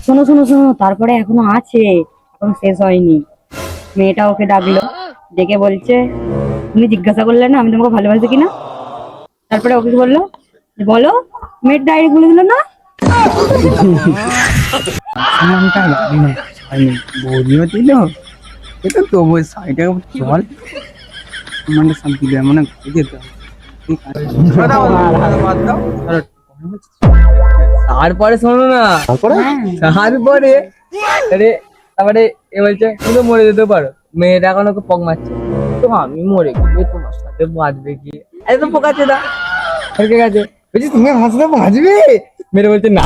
শোনো শোনো শোনো, তারপরে এখনো আছে, এখনো শেষ হয়নি। মেয়েটা ওকে ডাকলো, ডেকে বলছে তুমি জিজ্ঞাসা করলে না আমি তোমাকে ভালোবাসি কিনা। তারপরে ওকে বললো যে বলো, মেয়ের ডায়েরি খুলে দিল না। বৌদিও দিল, এটা তবু শাড়িটা জল মানে শান্তি দেয়, মানে যেতে হবে। তারপরে শোনো না, তারপরে তারপরে এ বলছে তুমি তো মরে যেতে পারো, মেয়েটা এখন ওকে পক মারছে, তো আমি মরে গেলে তোমার সাথে বাঁচবে কি, একদম পোকাচ্ছে না ঠিক আছে, বলছি তুমি আমার সাথে বাঁচবে, মেরে বলছে না।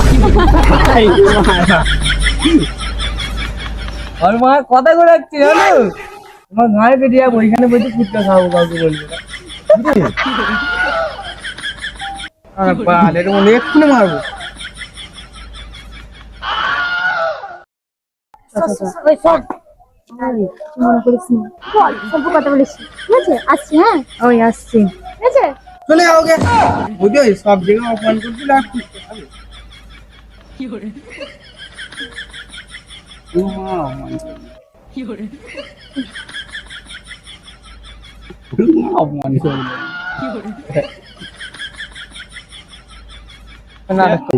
আর মা কথা ঘোরাচ্ছে জানো, তোমার ঘাড়ে পেটিয়ে ওইখানে বলছে ফুটটা খাবো, কাউকে বলবে না। এর মধ্যে এক্ষুনি মারবো। মনে করিস না, অল্প কথা বলিস, ঠিক আছে? আসছি, হ্যাঁ ওই আসছি, ঠিক আছে? চলে যাও গে, বুঝো সব জায়গায় অপমান করছিল আর ফুটতে খাবে। অপমান করবে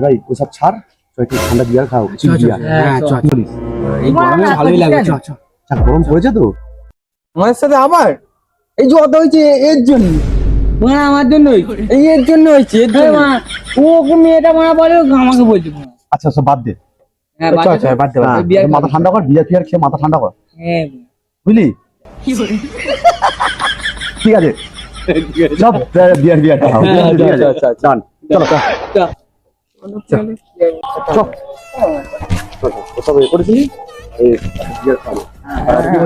ভাই ওসব ছাড়, একটু ঠান্ডা বিয়ার খাও, কিছু বিয়ার। এই গরমে ভালোই লাগে। গরম পড়েছে তো আমার সাথে আবার এই যে অত হয়েছে এর জন্য, মানে আমার জন্যই, এই এর জন্য হয়েছে, এর জন্য ওকে মেয়েটা মারা পরে আমাকে বলছে। আচ্ছা সব বাদ দে, হ্যাঁ বাদ দে, মাথা ঠান্ডা কর, বিয়ার ফিয়ার খেয়ে মাথা ঠান্ডা কর, হ্যাঁ বুঝলি? ঠিক আছে সব বিয়ার বিয়ার খাও, ঠিক আছে ডান, চলো সব এ করেছিলি, এই বিয়ার খাবো।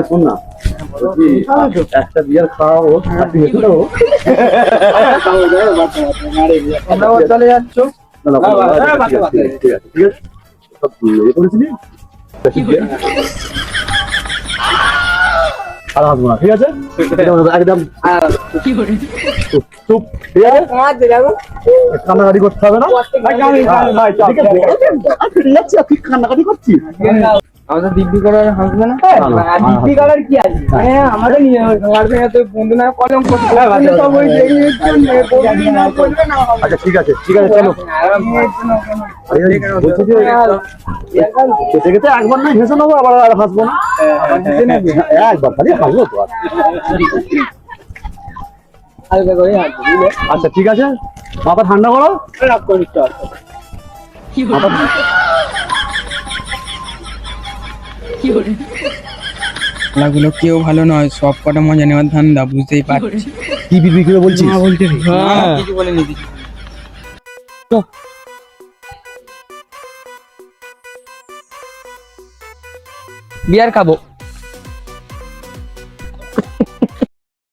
শোন না, একটা বিয়ার খাওয়াবো, চলে যাচ্ছ, ঠিক আছে সব এ করেছিলি, আর আসবো না, ঠিক আছে একদম চুপ, ঠিক আছে কান্নাকাটি করতে হবে না, কান্নাকাটি করছিস। আমাদের দিব্যি করার হাসবে না, দিব্যি করার কি আছে, আমাদের নিয়ে বন্ধু না কলম করতে। আচ্ছা ঠিক আছে চলো, কেটে কেটে একবার না হেসে নেবো, আবার আর হাসবো না, একবার খালি হাসবো তো। আচ্ছা ঠিক আছে, মাথা ঠান্ডা করো, গুলো কেউ ভালো নয়, সব কটা মজা নেওয়ার ধান্দা, বুঝতেই পারছি। কি বিক্রি করে বলছিস? বলতে কিছু বলেনি, বিয়ার খাবো।